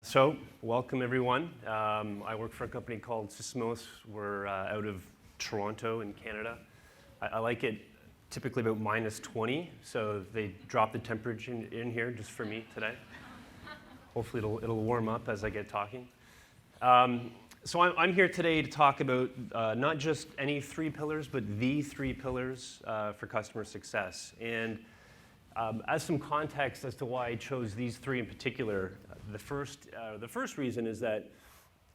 So, welcome everyone. I work for a company called Sysomos. We're out of Toronto in Canada. I like it typically about -20, so they drop the temperature in here just for me today. Hopefully it'll warm up as I get talking. So I'm here today to talk about not just any three pillars, but the three pillars for customer success. And as some context as to why I chose these three in particular, the first reason is that,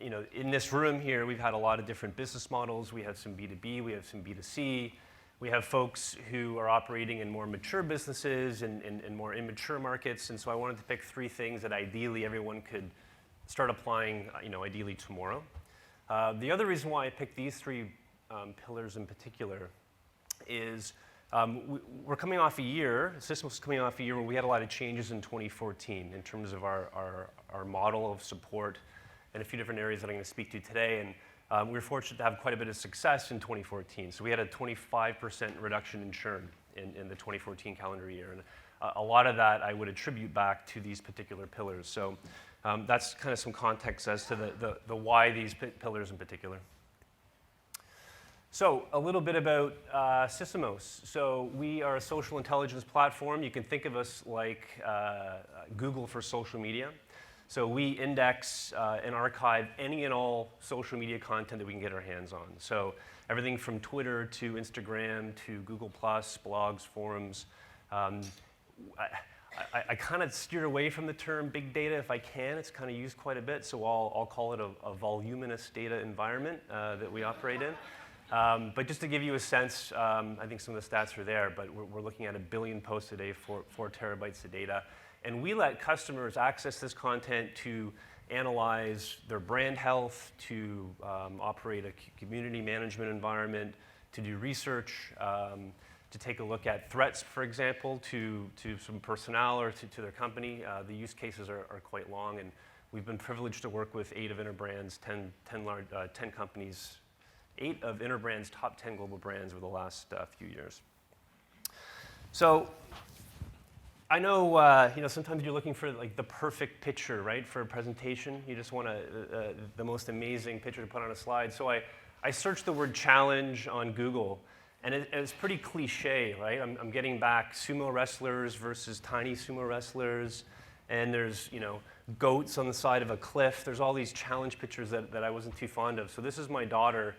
in this room here, we've had a lot of different business models. We have some B2B, we have some B2C. We have folks who are operating in more mature businesses and more immature markets. And so I wanted to pick three things that ideally everyone could start applying, ideally tomorrow. The other reason why I picked these three pillars in particular is we're coming off a year, Systemos is coming off a year where we had a lot of changes in 2014 in terms of our model of support and a few different areas that I'm going to speak to today. And we were fortunate to have quite a bit of success in 2014. So we had a 25% reduction in churn in the 2014 calendar year. And a lot of that I would attribute back to these particular pillars. So that's kind of some context as to the why these pillars in particular. So a little bit about Sysomos. So we are a social intelligence platform. You can think of us like Google for social media. So we index and archive any and all social media content that we can get our hands on. So everything from Twitter to Instagram to Google+, blogs, forums. I kind of steer away from the term big data if I can. It's kind of used quite a bit. So I'll call it a voluminous data environment that we operate in. But just to give you a sense, I think some of the stats are there, but we're looking at 1 billion posts a day, 4 terabytes of data. And we let customers access this content to analyze their brand health, to operate a community management environment, to do research, to take a look at threats, for example, to some personnel or to their company. The use cases are quite long, and we've been privileged to work with 8 of Interbrand's 10 companies, 8 of Interbrand's top 10 global brands over the last few years. So I know, sometimes you're looking for like the perfect picture, right, for a presentation. You just want the most amazing picture to put on a slide. So I searched the word challenge on Google, and it's pretty cliche, right? I'm getting back sumo wrestlers versus tiny sumo wrestlers, and there's, goats on the side of a cliff. There's all these challenge pictures that I wasn't too fond of. So this is my daughter.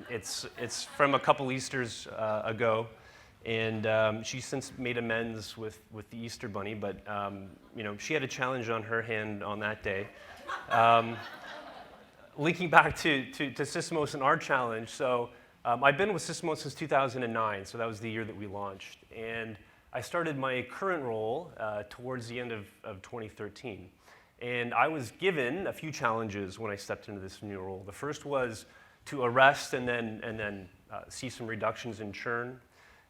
It's from a couple Easters ago, and she's since made amends with the Easter Bunny, but she had a challenge on her hand on that day. Linking back to Systemos and our challenge, so I've been with Systemos since 2009, so that was the year that we launched, and I started my current role towards the end of 2013, and I was given a few challenges when I stepped into this new role. The first was to arrest and then see some reductions in churn.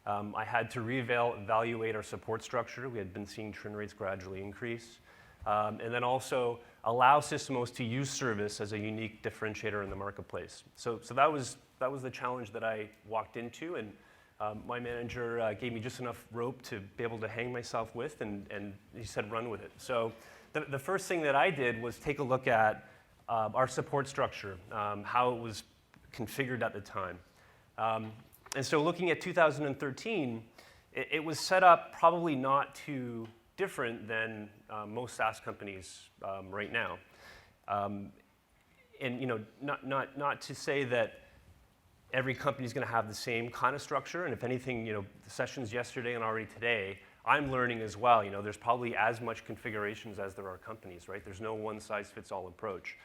I had to reevaluate our support structure. We had been seeing churn rates gradually increase. And then also allow Systemos to use service as a unique differentiator in the marketplace. So that was the challenge that I walked into, and my manager gave me just enough rope to be able to hang myself with, and he said run with it. So the first thing that I did was take a look at our support structure, how it was configured at the time. And so looking at 2013, it was set up probably not too different than most SaaS companies right now. And not to say that every company is going to have the same kind of structure, and if anything, the sessions yesterday and already today, I'm learning as well. There's probably as much configurations as there are companies, right? There's no one-size-fits-all approach.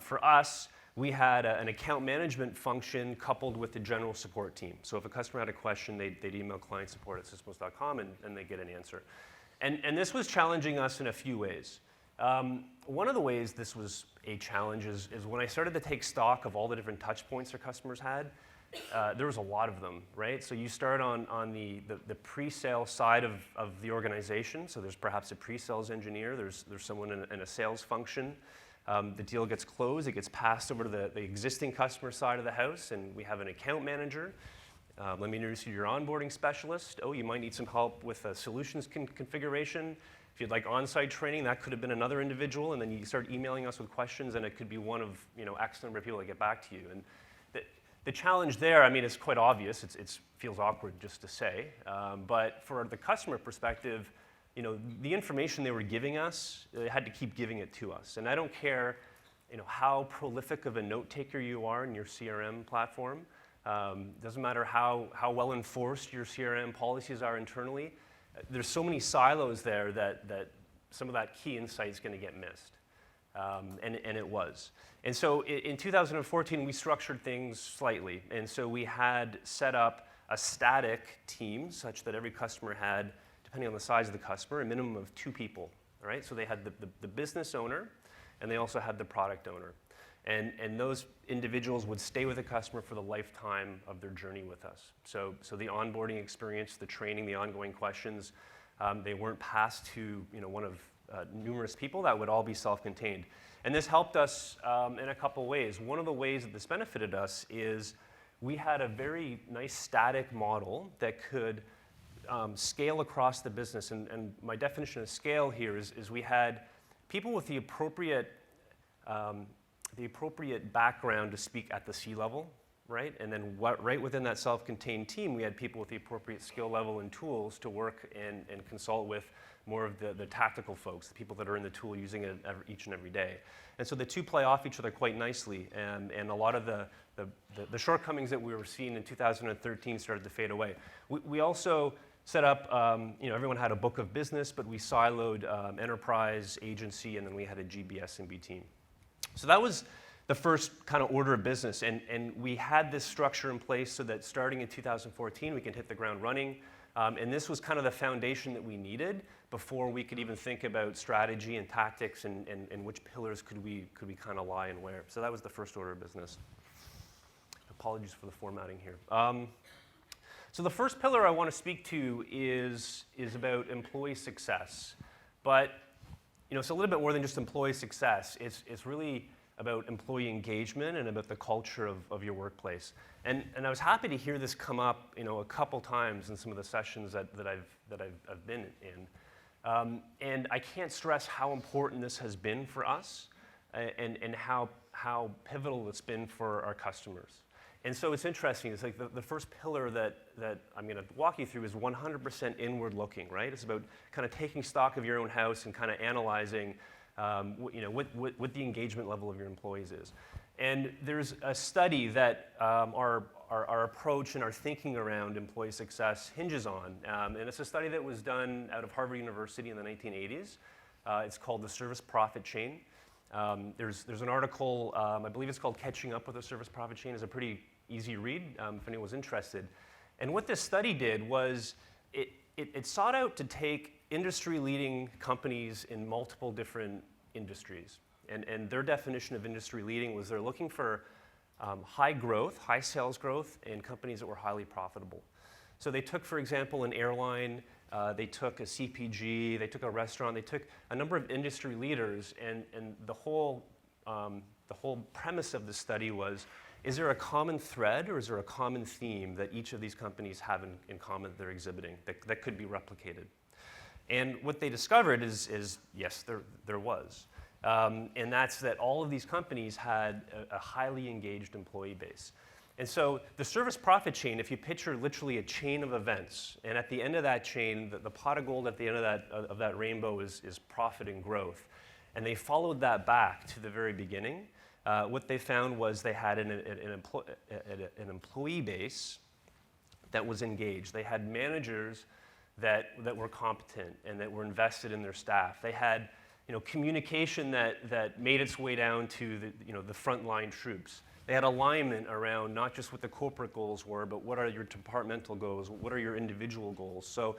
For us, we had an account management function coupled with the general support team. So if a customer had a question, they'd email client support at systemos.com and they'd get an answer. And this was challenging us in a few ways. One of the ways this was a challenge is when I started to take stock of all the different touch points our customers had, there was a lot of them, right? So you start on the pre-sale side of the organization. So there's perhaps a pre-sales engineer, there's someone in a sales function. The deal gets closed, it gets passed over to the existing customer side of the house, and we have an account manager. Let me introduce you to your onboarding specialist. Oh, you might need some help with a solutions configuration. If you'd like on-site training, that could have been another individual, and then you start emailing us with questions, and it could be one of X number of people that get back to you. And the challenge there, I mean, it's quite obvious. It feels awkward just to say, but for the customer perspective, the information they were giving us, they had to keep giving it to us. And I don't care, how prolific of a note taker you are in your CRM platform. Doesn't matter how well enforced your CRM policies are internally. There's so many silos there that some of that key insight is going to get missed, and it was. And so in 2014, we structured things slightly, and so we had set up a static team such that every customer had, depending on the size of the customer, a minimum of 2 people. All right, so they had the business owner, and they also had the product owner. And those individuals would stay with the customer for the lifetime of their journey with us. So the onboarding experience, the training, the ongoing questions, they weren't passed to one of numerous people. That would all be self-contained. And this helped us in a couple ways. One of the ways that this benefited us is we had a very nice static model that could scale across the business. And my definition of scale here is we had people with the appropriate background to speak at the C-level, right? And then right within that self-contained team, we had people with the appropriate skill level and tools to work and consult with more of the tactical folks, the people that are in the tool using it each and every day. And so the two play off each other quite nicely, and a lot of the shortcomings that we were seeing in 2013 started to fade away. We also set up, everyone had a book of business, but we siloed enterprise, agency, and then we had a GBS&B team. So that was the first kind of order of business, and we had this structure in place so that starting in 2014, we could hit the ground running, and this was kind of the foundation that we needed before we could even think about strategy and tactics and which pillars could we kind of lie and where. So that was the first order of business. Apologies for the formatting here. So the first pillar I want to speak to is about employee success, but it's a little bit more than just employee success. It's really about employee engagement and about the culture of your workplace. And I was happy to hear this come up, a couple times in some of the sessions that I've been in. And I can't stress how important this has been for us and how pivotal it's been for our customers. And so it's interesting. It's like the first pillar that I'm going to walk you through is 100% inward looking, right? It's about kind of taking stock of your own house and kind of analyzing what the engagement level of your employees is. And there's a study that our approach and our thinking around employee success hinges on. And it's a study that was done out of Harvard University in the 1980s. It's called the Service Profit Chain. There's an article, I believe it's called Catching Up with the Service Profit Chain. It's a pretty easy read if anyone was interested. And what this study did was it sought out to take industry-leading companies in multiple different industries. And their definition of industry-leading was they're looking for high growth, high sales growth, and companies that were highly profitable. So they took, for example, an airline, they took a CPG, they took a restaurant, they took a number of industry leaders, and the whole premise of the study was, is there a common thread or is there a common theme that each of these companies have in common that they're exhibiting that could be replicated? And what they discovered is yes, there was. And that's that all of these companies had a highly engaged employee base. And so the service profit chain, if you picture literally a chain of events, and at the end of that chain, the pot of gold at the end of that rainbow is profit and growth. And they followed that back to the very beginning. What they found was they had an employee base that was engaged. They had managers that were competent and that were invested in their staff. They had communication that made its way down to the frontline troops. They had alignment around not just what the corporate goals were, but what are your departmental goals, what are your individual goals. So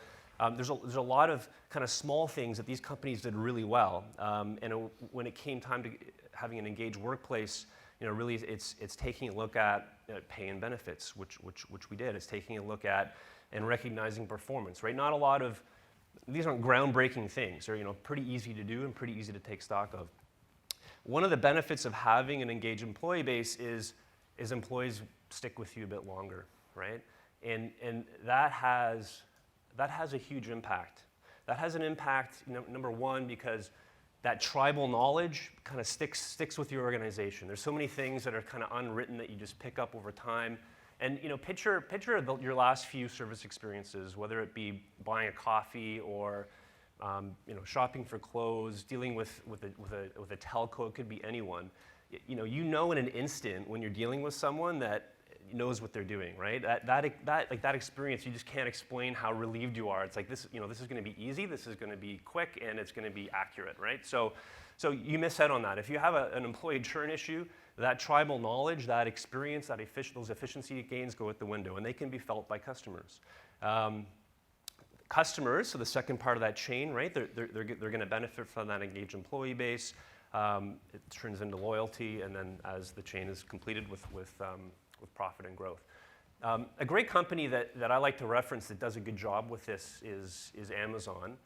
there's a lot of kind of small things that these companies did really well. And when it came time to having an engaged workplace, really it's taking a look at pay and benefits, which we did. It's taking a look at and recognizing performance, right? Not a lot of, these aren't groundbreaking things. They're pretty easy to do and pretty easy to take stock of. One of the benefits of having an engaged employee base is employees stick with you a bit longer, right? And that has a huge impact. that has an impact, number one, because that tribal knowledge kind of sticks with your organization. There's so many things that are kind of unwritten that you just pick up over time. And picture your last few service experiences, whether it be buying a coffee or shopping for clothes, dealing with a telco. It could be anyone. In an instant when you're dealing with someone that knows what they're doing, right? That experience, you just can't explain how relieved you are. It's like this is going to be easy, this is going to be quick, and it's going to be accurate, right? So you miss out on that. If you have an employee churn issue, that tribal knowledge, that experience, those efficiency gains go out the window, and they can be felt by customers. Customers, so the second part of that chain, right? They're going to benefit from that engaged employee base. It turns into loyalty, and then as the chain is completed with profit and growth. A great company that I like to reference that does a good job with this is Amazon.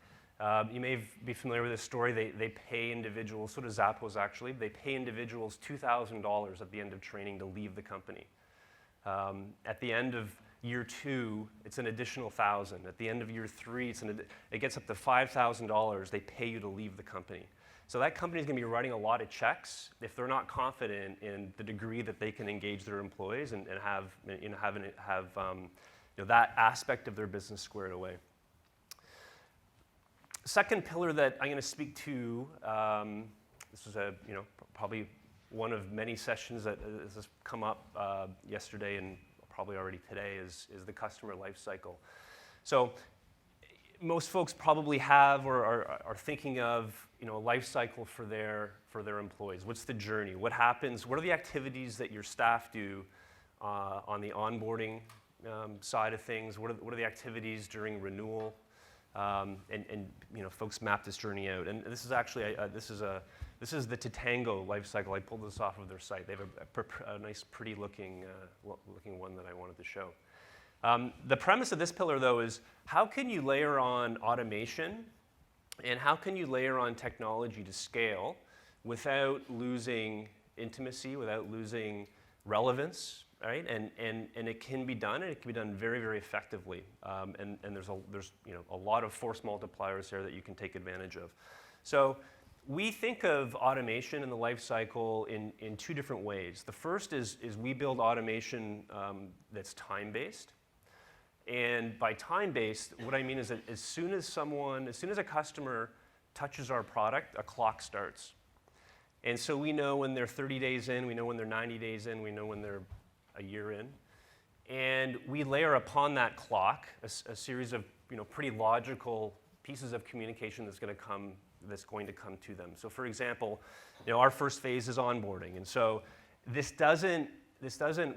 You may be familiar with this story. They pay individuals, so does Zappos actually, they pay individuals $2,000 at the end of training to leave the company. At the end of year 2, it's an additional $1,000. At the end of year 3, it gets up to $5,000 they pay you to leave the company. So that company is going to be writing a lot of checks if they're not confident in the degree that they can engage their employees and have that aspect of their business squared away. Second pillar that I'm going to speak to, this was probably one of many sessions that has come up yesterday and probably already today, is the customer life cycle. So most folks probably have or are thinking of a life cycle for their employees. What's the journey? What happens? What are the activities that your staff do on the onboarding side of things? What are the activities during renewal? Folks map this journey out. And this is actually this is the Totango Lifecycle. I pulled this off of their site. They have a nice, pretty looking one that I wanted to show. The premise of this pillar, though, is how can you layer on automation and how can you layer on technology to scale without losing intimacy, without losing relevance, right? And it can be done, and it can be done very, very effectively. And there's a lot of force multipliers there that you can take advantage of. So we think of automation in the life cycle in two different ways. The first is we build automation that's time-based. And by time-based, what I mean is that as soon as a customer touches our product, a clock starts. And so we know when they're 30 days in, we know when they're 90 days in, we know when they're a year in. And we layer upon that clock a series of pretty logical pieces of communication that's going to come to them. So for example, our first phase is onboarding. And so this doesn't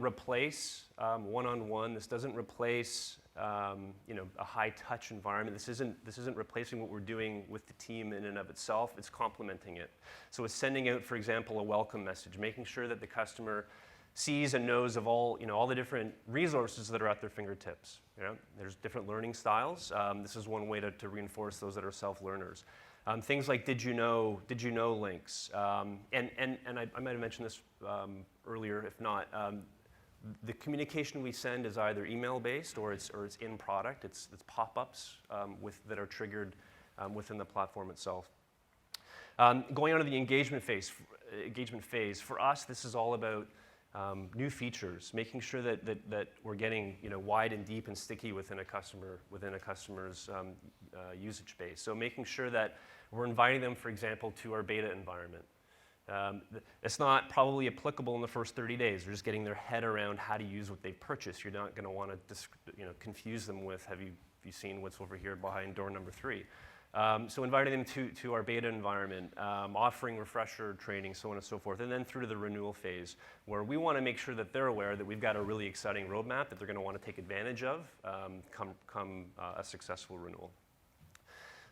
replace one-on-one. This doesn't replace a high-touch environment. This isn't replacing what we're doing with the team in and of itself. It's complementing it. So it's sending out, for example, a welcome message, making sure that the customer sees and knows of all the different resources that are at their fingertips. There's different learning styles. This is one way to reinforce those that are self-learners. Things like did you know links. And I might have mentioned this earlier, if not. The communication we send is either email-based or it's in product. It's pop-ups that are triggered within the platform itself. Going on to the engagement phase. For us, this is all about new features, making sure that we're getting wide and deep and sticky within a customer's usage base. So making sure that we're inviting them, for example, to our beta environment. It's not probably applicable in the first 30 days. They're just getting their head around how to use what they've purchased. You're not going to want to confuse them with, have you seen what's over here behind door number 3? So inviting them to our beta environment, offering refresher training, so on and so forth, and then through to the renewal phase, where we want to make sure that they're aware that we've got a really exciting roadmap that they're going to want to take advantage of come a successful renewal.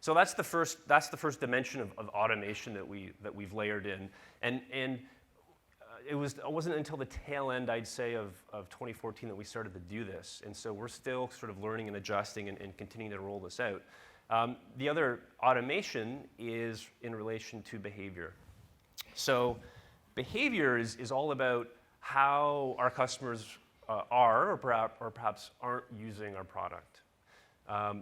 So that's the first dimension of automation that we've layered in, and it wasn't until the tail end, I'd say, of 2014 that we started to do this, and so we're still sort of learning and adjusting and continuing to roll this out. The other automation is in relation to behavior. So behavior is all about how our customers are or perhaps aren't using our product.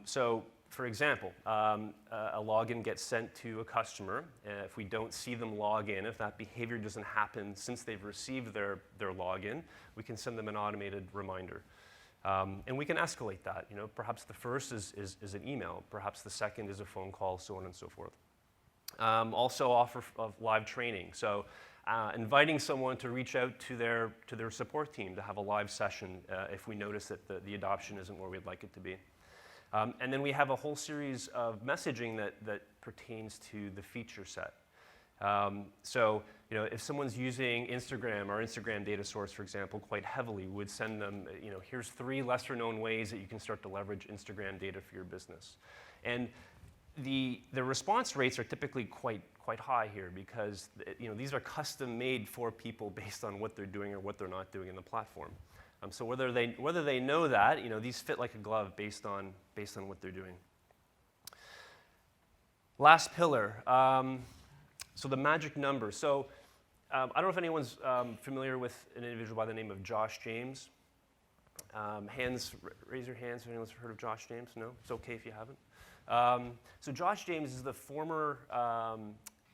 So for example, a login gets sent to a customer. If we don't see them log in, if that behavior doesn't happen since they've received their login, we can send them an automated reminder. And we can escalate that. Perhaps the first is an email. Perhaps the second is a phone call, so on and so forth. Also offer of live training. So inviting someone to reach out to their support team to have a live session if we notice that the adoption isn't where we'd like it to be. And then we have a whole series of messaging that pertains to the feature set. So if someone's using Instagram, our Instagram data source, for example, quite heavily, would send them, here's 3 lesser known ways that you can start to leverage Instagram data for your business. And the response rates are typically quite high here because these are custom made for people based on what they're doing or what they're not doing in the platform. So whether they know that, these fit like a glove based on what they're doing. Last pillar. So the magic number. So I don't know if anyone's familiar with an individual by the name of Josh James. Raise your hands if anyone's heard of Josh James. No? It's okay if you haven't. So Josh James is the former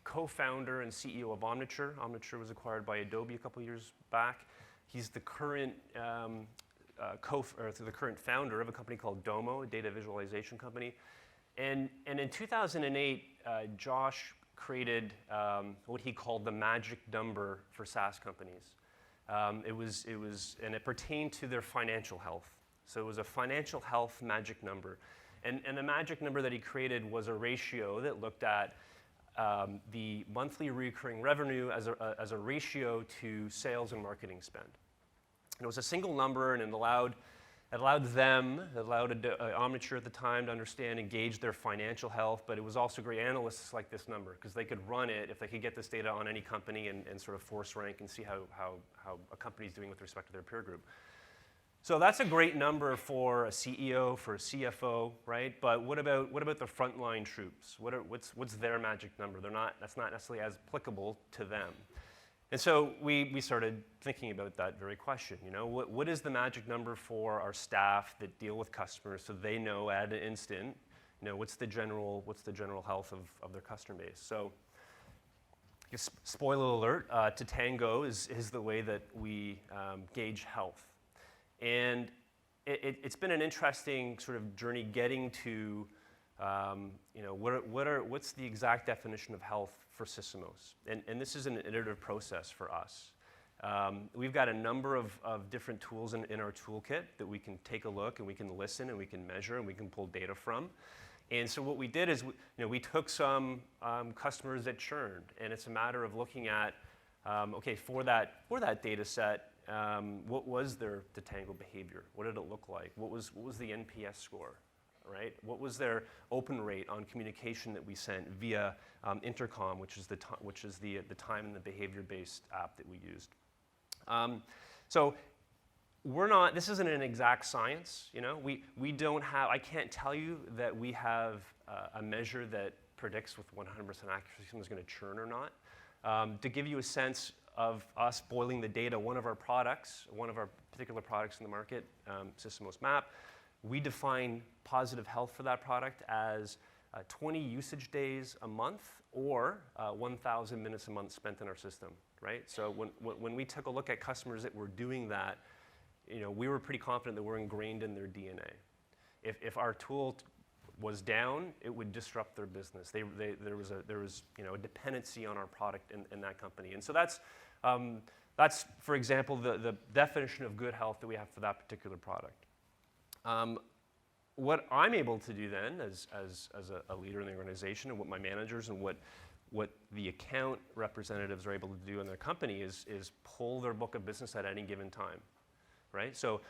co-founder and CEO of Omniture. Omniture was acquired by Adobe a couple years back. He's the current the current founder of a company called Domo, a data visualization company. And in 2008, Josh created what he called the magic number for SaaS companies. And it pertained to their financial health. So it was a financial health magic number. And the magic number that he created was a ratio that looked at the monthly recurring revenue as a ratio to sales and marketing spend. And it was a single number, and it allowed Omniture at the time to understand and gauge their financial health, but it was also great analysts like this number because they could run it if they could get this data on any company and sort of force rank and see how a company's doing with respect to their peer group. So that's a great number for a CEO, for a CFO, right? But what about the frontline troops? What's their magic number? That's not necessarily as applicable to them. And so we started thinking about that very question. What is the magic number for our staff that deal with customers so they know at an instant, what's the general health of their customer base? So, spoiler alert, Totango is the way that we gauge health. And it's been an interesting sort of journey getting to, what's the exact definition of health for Sysomos? And this is an iterative process for us. We've got a number of different tools in our toolkit that we can take a look and we can listen and we can measure and we can pull data from. And so what we did is, we took some customers that churned, and it's a matter of looking at, for that data set, what was their Totango behavior? What did it look like? What was the NPS score, right? What was their open rate on communication that we sent via Intercom, which is the time and the behavior-based app that we used. So this isn't an exact science, We don't have, I can't tell you that we have a measure that predicts with 100% accuracy if someone's going to churn or not. To give you a sense of us boiling the data, one of our particular products in the market, Systemos Map, we define positive health for that product as 20 usage days a month or 1,000 minutes a month spent in our system, right? So when we took a look at customers that were doing that, we were pretty confident that we're ingrained in their DNA. If our tool was down, it would disrupt their business. There was a dependency on our product in that company. And so that's for example, the definition of good health that we have for that particular product. What I'm able to do then as a leader in the organization, and what my managers and what the account representatives are able to do in their company is pull their book of business at any given time, right? So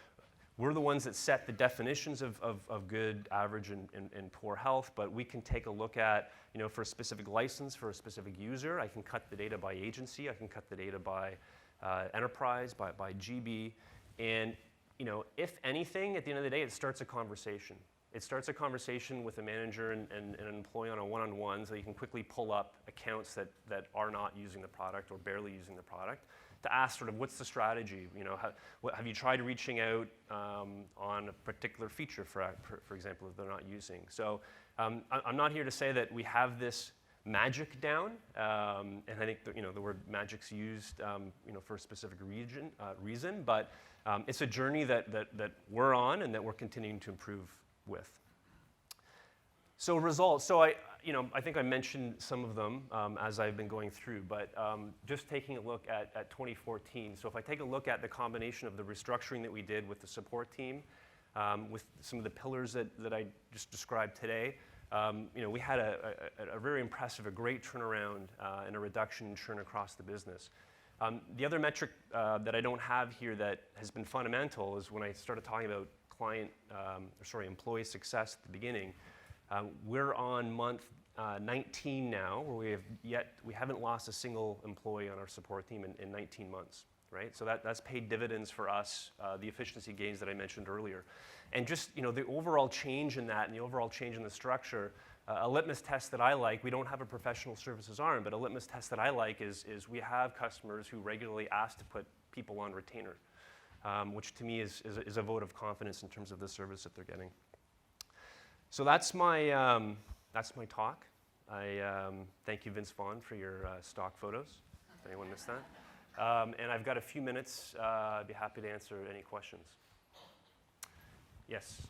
we're the ones that set the definitions of good, average, and poor health, but we can take a look at, for a specific license, for a specific user, I can cut the data by agency, I can cut the data by enterprise, by GB, and if anything, at the end of the day, it starts a conversation, It starts a conversation with a manager and an employee on a one-on-one, so you can quickly pull up accounts that are not using the product or barely using the product, to ask sort of what's the strategy. Have you tried reaching out on a particular feature, for example, if they're not using? So I'm not here to say that we have this magic down, and I think the word magic's used for a specific reason, but it's a journey that we're on and that we're continuing to improve with. So results. So I think I mentioned some of them as I've been going through, but just taking a look at 2014. So if I take a look at the combination of the restructuring that we did with the support team, with some of the pillars that I just described today, we had a very impressive, a great turnaround and a reduction in churn across the business. The other metric that I don't have here that has been fundamental is when I started talking about employee success at the beginning. We're on month 19 now, where we haven't lost a single employee on our support team in 19 months, right? So that's paid dividends for us, the efficiency gains that I mentioned earlier. And just the overall change in that and the overall change in the structure, a litmus test that I like, we don't have a professional services arm, but a litmus test that I like is we have customers who regularly ask to put people on retainer, which to me is a vote of confidence in terms of the service that they're getting. So that's my talk. I thank you, Vince Vaughn, for your stock photos, if anyone missed that. And I've got a few minutes. I'd be happy to answer any questions. Yes?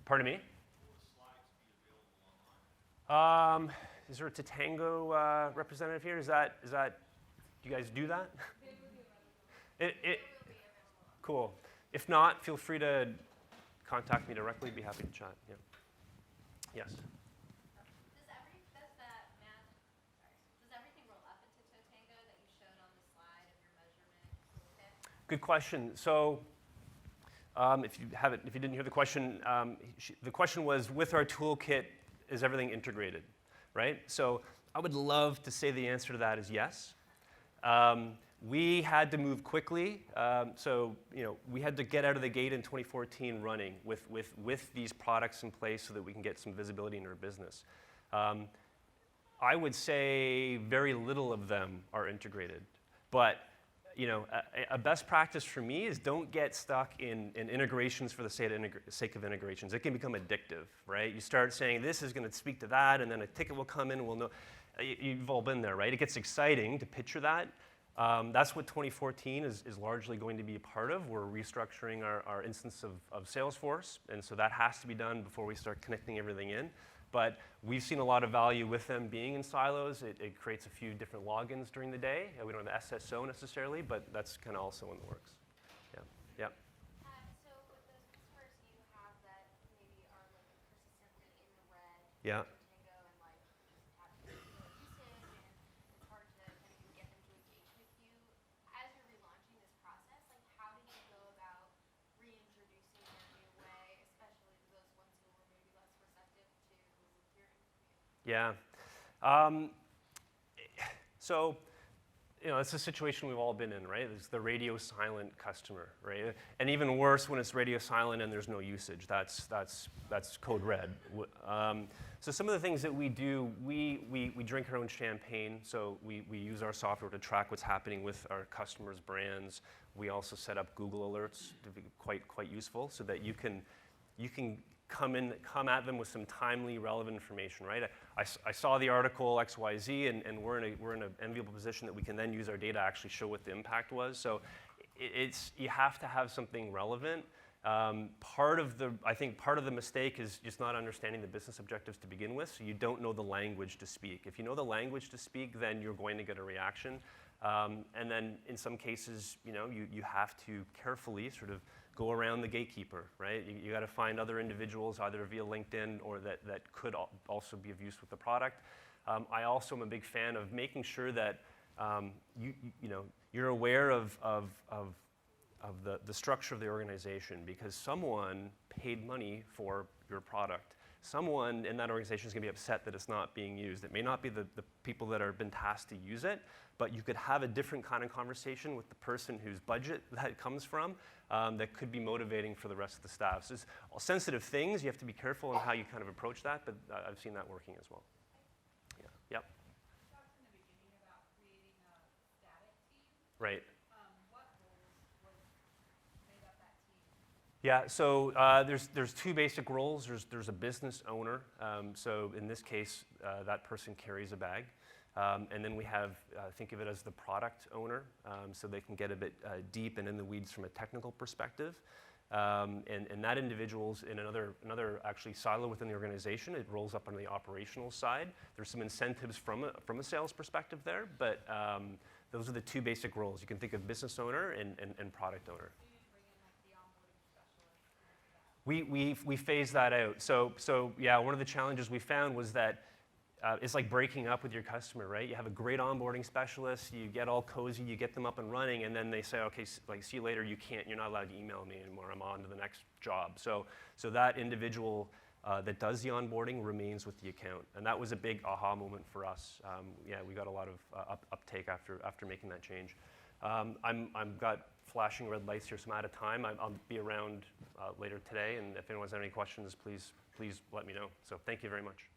Pardon me? Is there a Totango representative here? Is that? Do you guys do that? Cool. If not, feel free to contact me directly. Be happy to chat. Yeah. Yes. Does everything roll up into Totango that you showed on the slide of your measurement toolkit? Good question. So, if you didn't hear the question was, with our toolkit, is everything integrated, right? So I would love to say the answer to that is yes. We had to move quickly, we had to get out of the gate in 2014 running with these products in place so that we can get some visibility in our business. I would say very little of them are integrated, but a best practice for me is don't get stuck in integrations for the sake of integrations. It can become addictive, right? You start saying this is going to speak to that, and then a ticket will come in, and we'll know. You've all been there, right? It gets exciting to picture that. That's what 2014 is largely going to be a part of. We're restructuring our instance of Salesforce, and so that has to be done before we start connecting everything in. But we've seen a lot of value with them being in silos. It creates a few different logins during the day. We don't have SSO necessarily, but that's kind of also in the works. Yeah. Yeah. So with those customers you have that maybe are persistently in the red, Yeah. Totango, and just have low usage, and it's hard to kind of get them to engage with you. As you're relaunching this process, how did you go about reintroducing their new way, especially to those ones who were maybe less receptive to hearing from you? Yeah. So, it's a situation we've all been in, right? It's the radio silent customer, right? And even worse when it's radio silent and there's no usage. That's code red. So some of the things that we do, we drink our own champagne. So we use our software to track what's happening with our customers' brands. We also set up Google alerts to be quite useful, so that you can come at them with some timely, relevant information, right? I saw the article XYZ, and we're in an enviable position that we can then use our data to actually show what the impact was. So you have to have something relevant. I think part of the mistake is just not understanding the business objectives to begin with, so you don't know the language to speak. If you know the language to speak, then you're going to get a reaction. And then in some cases, you have to carefully sort of go around the gatekeeper, right? You got to find other individuals, either via LinkedIn or that could also be of use with the product. I also am a big fan of making sure that you're aware of the structure of the organization, because someone paid money for your product. someone in that organization is going to be upset that it's not being used. It may not be the people that have been tasked to use it, but you could have a different kind of conversation with the person whose budget that comes from that could be motivating for the rest of the staff. So it's all sensitive things. You have to be careful on how you kind of approach that, but I've seen that working as well. Yeah. Yep. You talked in the beginning about creating a static team. Right. What roles made up that team? Yeah, so there's two basic roles. There's a business owner. So in this case, that person carries a bag. And then we have, think of it as the product owner. So they can get a bit deep and in the weeds from a technical perspective. And that individual's in another actually silo within the organization. It rolls up on the operational side. There's some incentives from a sales perspective there, but those are the two basic roles. You can think of business owner and product owner. We phased that out. So yeah, one of the challenges we found was that it's like breaking up with your customer, right? You have a great onboarding specialist, you get all cozy, you get them up and running, and then they say, okay, like see you later. You're not allowed to email me anymore. I'm on to the next job. So that individual that does the onboarding remains with the account, and that was a big aha moment for us. Yeah, we got a lot of uptake after making that change. I've got flashing red lights here, so I'm out of time. I'll be around later today, and if anyone has any questions, please let me know. So thank you very much.